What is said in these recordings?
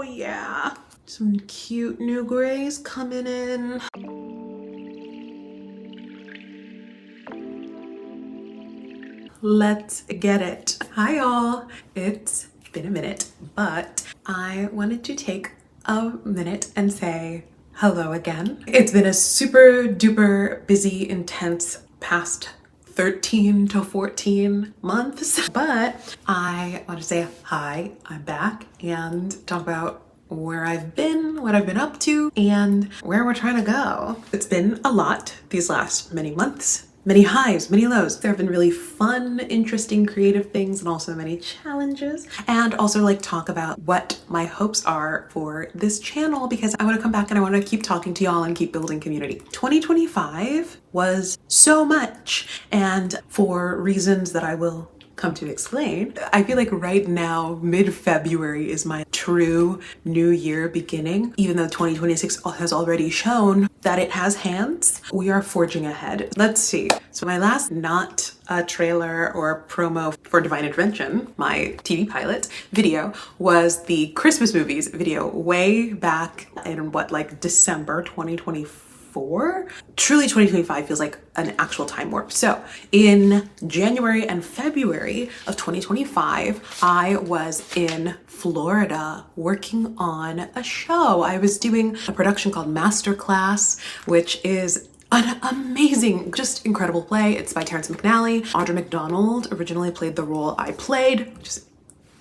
Oh yeah. Some cute new grays coming in. Let's get it. Hi y'all. It's been a minute, but I wanted to take a minute and say hello again. It's been a super duper busy, intense past 13 to 14 months, but I want to say hi, I'm back, and talk about where I've been, what I've been up to, and where we're trying to go. It's been a lot these last many months. Many highs, many lows. There have been really fun, interesting, creative things, and also many challenges. And also like talk about what my hopes are for this channel, because I want to come back and I want to keep talking to y'all and keep building community. 2025 was so much, and for reasons that I will come to explain, I feel like right now, mid-February is my true new year beginning. Even though 2026 has already shown that it has hands, we are forging ahead. Let's see. So my last not a trailer or promo for Divine Intervention, my TV pilot video, was the Christmas movies video way back in like December 2024. Truly 2025 feels like an actual time warp. So in January and February of 2025, I was in Florida working on a show. I was doing a production called Masterclass, which is an amazing, just incredible play. It's by Terrence McNally. Audra McDonald originally played the role I played, which is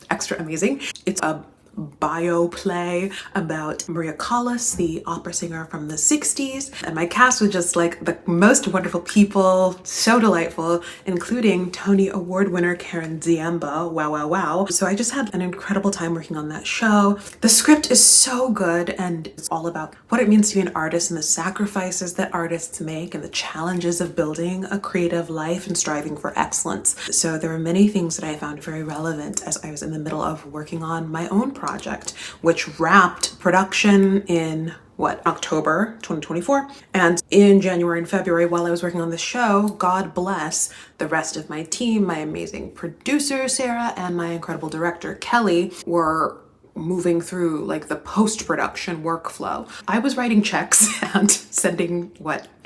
extra amazing. It's a bio play about Maria Callas, the opera singer from the 60s. And my cast was just like the most wonderful people, so delightful, including Tony Award winner Karen Ziemba. Wow, wow, wow. So I just had an incredible time working on that show. The script is so good, and it's all about what it means to be an artist and the sacrifices that artists make and the challenges of building a creative life and striving for excellence. So there were many things that I found very relevant as I was in the middle of working on my own project, which wrapped production in October 2024. And in January and February, while I was working on the show, God bless the rest of my team, my amazing producer Sarah and my incredible director Kelly were moving through like the post-production workflow. I was writing checks and sending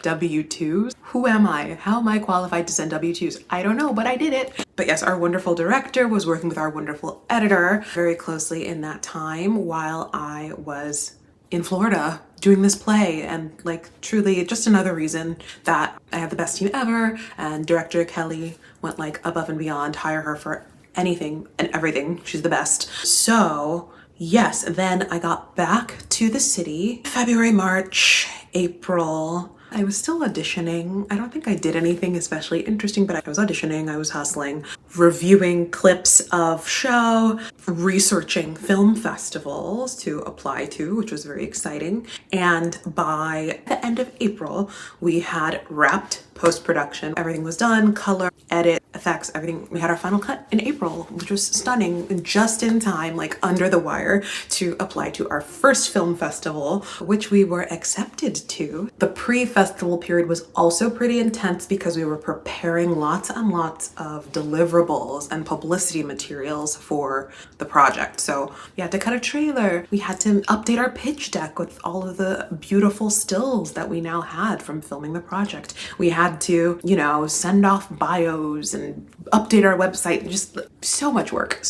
W-2s. Who am I? How am I qualified to send W-2s? I don't know, but I did it. But yes, our wonderful director was working with our wonderful editor very closely in that time while I was in Florida doing this play. And like truly just another reason that I have the best team ever, and director Kelly went like above and beyond. Hire her for anything and everything. She's the best. So yes, then I got back to the city February, March, April. I was still auditioning. I don't think I did anything especially interesting, but I was auditioning, I was hustling, reviewing clips of show, researching film festivals to apply to, which was very exciting. And by the end of April, we had wrapped post-production. Everything was done, color, edit, effects, everything. We had our final cut in April, which was stunning, and just in time, like under the wire, to apply to our first film festival, which we were accepted to. The pre-festival period was also pretty intense because we were preparing lots and lots of deliverables and publicity materials for the project. So we had to cut a trailer. We had to update our pitch deck with all of the beautiful stills that we now had from filming the project. We had to, send off bios and update our website. Just so much work.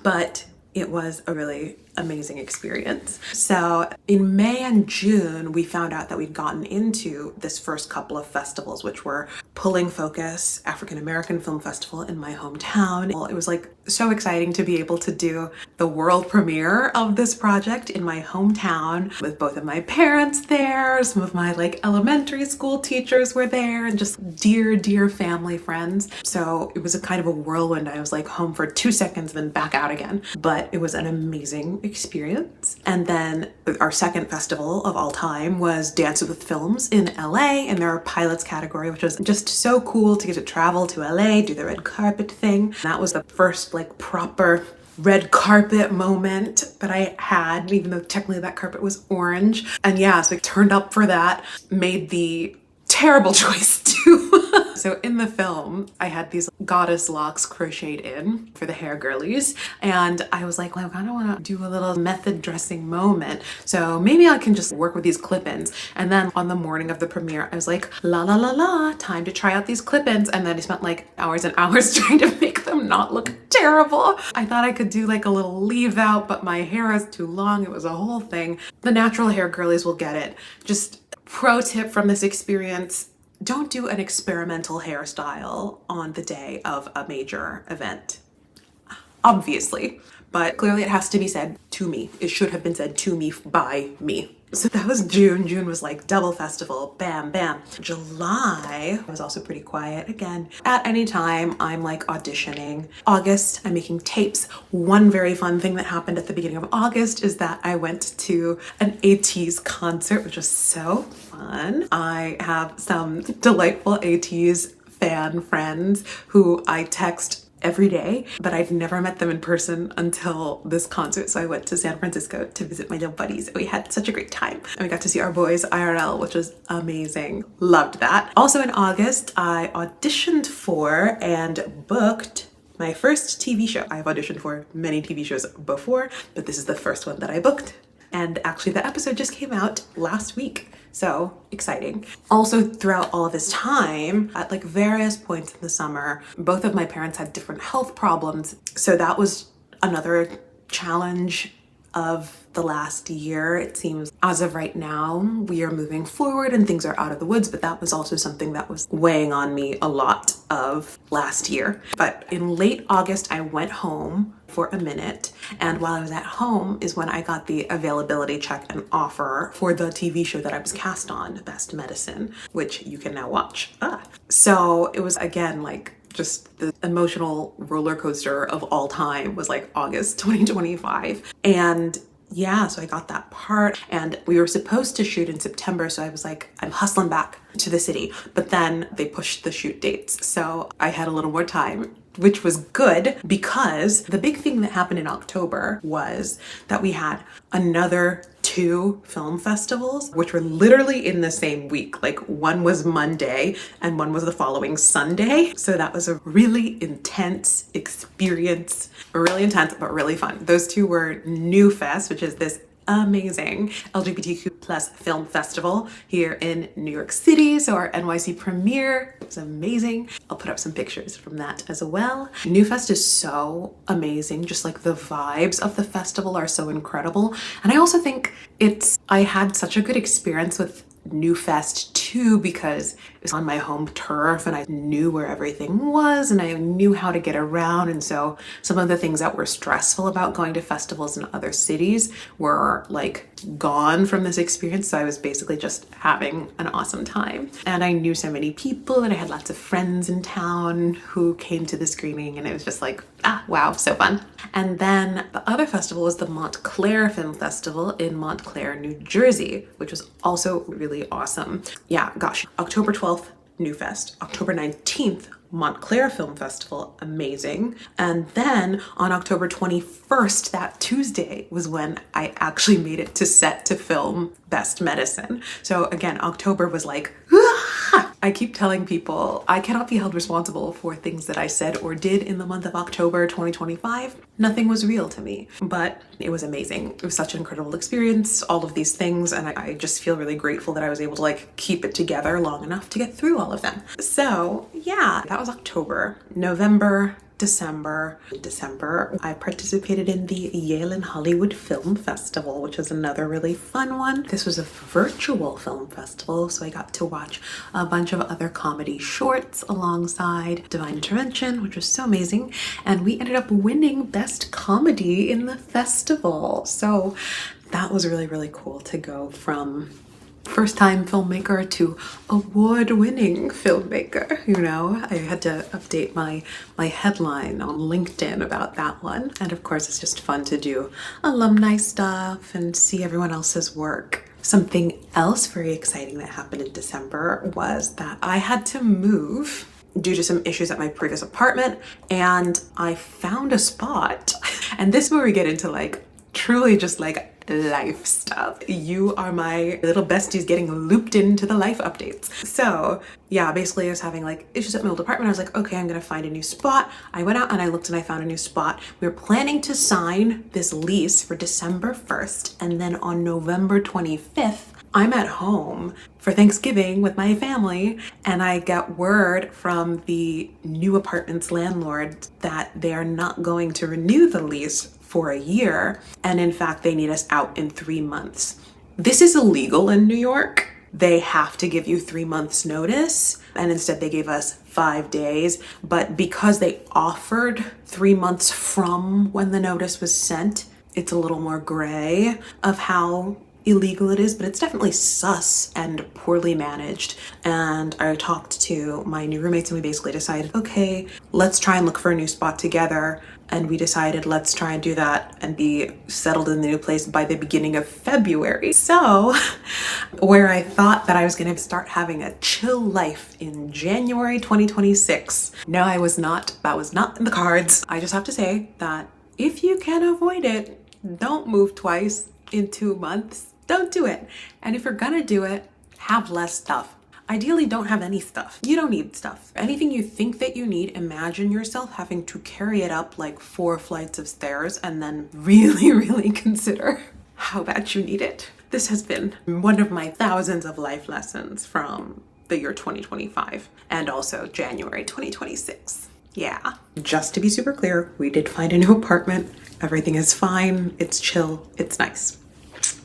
But it was a really amazing experience. So in May and June, we found out that we'd gotten into this first couple of festivals, which were Pulling Focus, African American Film Festival in my hometown. Well, it was like so exciting to be able to do the world premiere of this project in my hometown with both of my parents there, some of my like elementary school teachers were there, and just dear, dear family friends. So it was a kind of a whirlwind. I was like home for 2 seconds, then back out again. But it was an amazing experience. And then our second festival of all time was Dances with Films in LA in their pilots category, which was just so cool to get to travel to LA, do the red carpet thing. That was the first like proper red carpet moment that I had, even though technically that carpet was orange. And yeah, so I turned up for that, made the terrible choice too. So in the film, I had these goddess locks crocheted in for the hair girlies, and I was like, well, I kind of want to do a little method dressing moment, so maybe I can just work with these clip-ins. And then on the morning of the premiere, I was like, la la la la, time to try out these clip-ins. And then I spent like hours and hours trying to make them not look terrible. I thought I could do like a little leave out, but my hair is too long. It was a whole thing. The natural hair girlies will get it. Just pro tip from this experience: don't do an experimental hairstyle on the day of a major event. Obviously, but clearly it has to be said to me. It should have been said to me by me. So that was June. June was like double festival, bam, bam. July was also pretty quiet. Again, at any time, I'm like auditioning. August, I'm making tapes. One very fun thing that happened at the beginning of August is that I went to an ATEEZ concert, which was so fun. I have some delightful ATEEZ fan friends who I text every day, but I'd never met them in person until this concert. So I went to San Francisco to visit my little buddies. We had such a great time, and we got to see our boys IRL, which was amazing. Loved that. Also in August, I auditioned for and booked my first TV show. I've auditioned for many TV shows before, but this is the first one that I booked. And actually the episode just came out last week. So exciting. Also, throughout all of this time, at like various points in the summer, both of my parents had different health problems. So that was another challenge of the last year. It seems as of right now, we are moving forward and things are out of the woods, but that was also something that was weighing on me a lot of last year. But in late August, I went home for a minute, and while I was at home is when I got the availability check and offer for the TV show that I was cast on, Best Medicine, which you can now watch. So it was again like just the emotional roller coaster of all time was like August 2025. And yeah, so I got that part, and we were supposed to shoot in September. So I was like, I'm hustling back to the city, but then they pushed the shoot dates. So I had a little more time, which was good, because the big thing that happened in October was that we had another 2 film festivals, which were literally in the same week. Like one was Monday and one was the following Sunday. So that was a really intense experience, really intense, but really fun. Those 2 were New Fest, which is this amazing LGBTQ plus film festival here in New York City. So our NYC premiere was amazing. I'll put up some pictures from that as well. New Fest is so amazing. Just like the vibes of the festival are so incredible. And I also think I had such a good experience with New Fest too, because it was on my home turf and I knew where everything was and I knew how to get around. And so some of the things that were stressful about going to festivals in other cities were like gone from this experience. So I was basically just having an awesome time. And I knew so many people and I had lots of friends in town who came to the screening, and it was just like, wow, so fun. And then the other festival was the Montclair Film Festival in Montclair, New Jersey, which was also really awesome. Yeah, gosh, October 12th, New Fest. October 19th, Montclair Film Festival, amazing. And then on October 21st, that Tuesday, was when I actually made it to set to film Best Medicine. So again, October was like, I keep telling people I cannot be held responsible for things that I said or did in the month of October 2025. Nothing was real to me, but it was amazing. It was such an incredible experience, all of these things, and I just feel really grateful that I was able to like keep it together long enough to get through all of them. So yeah, that was October. November, December, I participated in the Yale and Hollywood Film Festival, which is another really fun one. This was a virtual film festival, so I got to watch a bunch of other comedy shorts alongside Divine Intervention, which was so amazing. And we ended up winning Best Comedy in the festival. So that was really, really cool to go from first-time filmmaker to award-winning filmmaker. You know, I had to update my headline on LinkedIn about that one. And of course, it's just fun to do alumni stuff and see everyone else's work. Something else very exciting that happened in December was that I had to move due to some issues at my previous apartment, and I found a spot. And this is where we get into like truly just like life stuff. You are my little besties getting looped into the life updates. So yeah, basically I was having like issues at my old apartment. I was like, okay, I'm gonna find a new spot. I went out and I looked and I found a new spot. We were planning to sign this lease for December 1st, and then on November 25th, I'm at home for Thanksgiving with my family, and I get word from the new apartment's landlord that they are not going to renew the lease for a year, and in fact they need us out in 3 months. This is illegal in New York. They have to give you 3 months notice, and instead they gave us 5 days. But because they offered 3 months from when the notice was sent, it's a little more gray of how illegal it is, but it's definitely sus and poorly managed. And I talked to my new roommates and we basically decided, okay, let's try and look for a new spot together. And we decided let's try and do that and be settled in the new place by the beginning of February. So where I thought that I was going to start having a chill life in January 2026, no, I was not. That was not in the cards. I just have to say that if you can avoid it, don't move twice in 2 months. Don't do it. And if you're gonna do it, have less stuff. Ideally, don't have any stuff. You don't need stuff. Anything you think that you need, imagine yourself having to carry it up like 4 flights of stairs and then really consider how bad you need it. This has been one of my thousands of life lessons from the year 2025 and also January 2026. Yeah. Just to be super clear, we did find a new apartment. Everything is fine. It's chill. It's nice.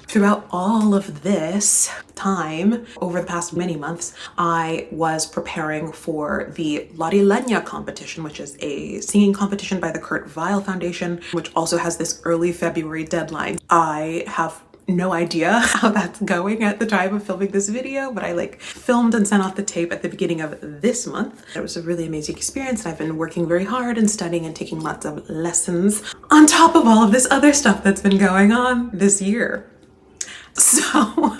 Throughout all of this time, over the past many months, I was preparing for the Lenya competition, which is a singing competition by the Kurt Weill Foundation, which also has this early February deadline. I have no idea how that's going at the time of filming this video, but I filmed and sent off the tape at the beginning of this month. It was a really amazing experience, and I've been working very hard and studying and taking lots of lessons on top of all of this other stuff that's been going on this year. So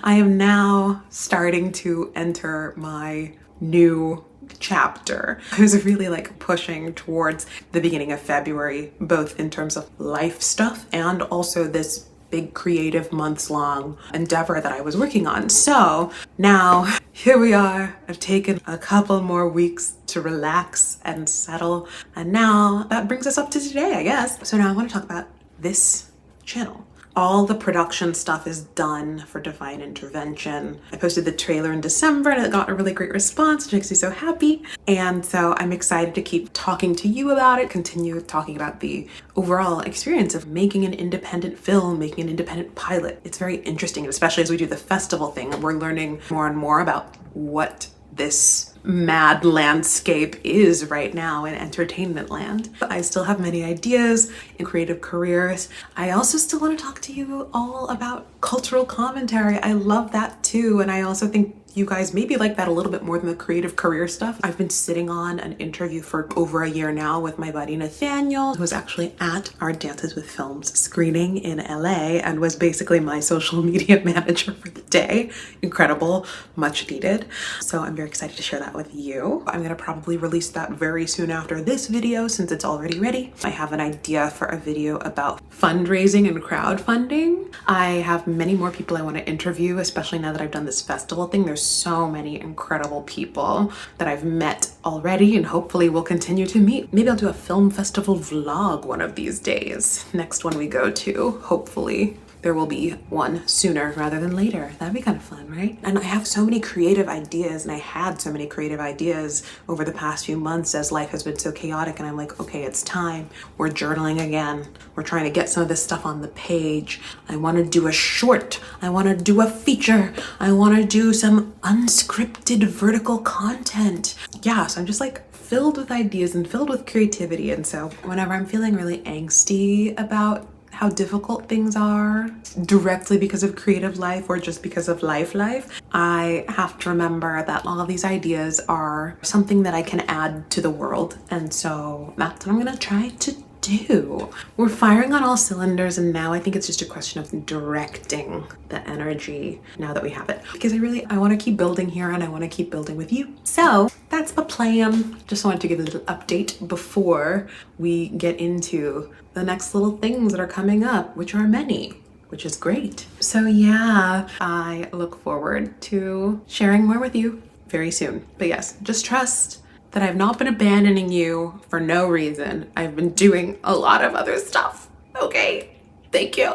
I am now starting to enter my new chapter. I was really pushing towards the beginning of February, both in terms of life stuff and also this big creative months-long endeavor that I was working on. So now here we are. I've taken a couple more weeks to relax and settle, and now that brings us up to today, I guess. So now I want to talk about this channel. All the production stuff is done for Divine Intervention. I posted the trailer in December and it got a really great response, which makes me so happy. And so I'm excited to keep talking to you about it, continue talking about the overall experience of making an independent film, making an independent pilot. It's very interesting, especially as we do the festival thing. We're learning more and more about what this mad landscape is right now in entertainment land. I still have many ideas in creative careers. I also still want to talk to you all about cultural commentary. I love that too, and I also think you guys maybe like that a little bit more than the creative career stuff. I've been sitting on an interview for over a year now with my buddy Nathaniel, who was actually at our Dances with Films screening in LA and was basically my social media manager for the day. Incredible, much needed. So I'm very excited to share that with you. I'm gonna probably release that very soon after this video since it's already ready. I have an idea for a video about fundraising and crowdfunding. I have many more people I want to interview, especially now that I've done this festival thing. There's so many incredible people that I've met already and hopefully will continue to meet. Maybe I'll do a film festival vlog one of these days. Next one we go to, hopefully. There will be one sooner rather than later. That'd be kind of fun, right? And I have so many creative ideas, and I had so many creative ideas over the past few months as life has been so chaotic, and I'm like, okay, it's time. We're journaling again. We're trying to get some of this stuff on the page. I want to do a short. I want to do a feature. I want to do some unscripted vertical content. Yeah, so I'm just filled with ideas and filled with creativity. And so whenever I'm feeling really angsty about how difficult things are directly because of creative life or just because of life, I have to remember that all of these ideas are something that I can add to the world. And so that's what I'm gonna try to do. We're firing on all cylinders, and now I think it's just a question of directing the energy now that we have it. Because I want to keep building here, and I want to keep building with you. So that's the plan. Just wanted to give a little update before we get into the next little things that are coming up, which are many. which is great. So yeah, I look forward to sharing more with you very soon. But yes, just trust that I've not been abandoning you for no reason. I've been doing a lot of other stuff. Okay, thank you.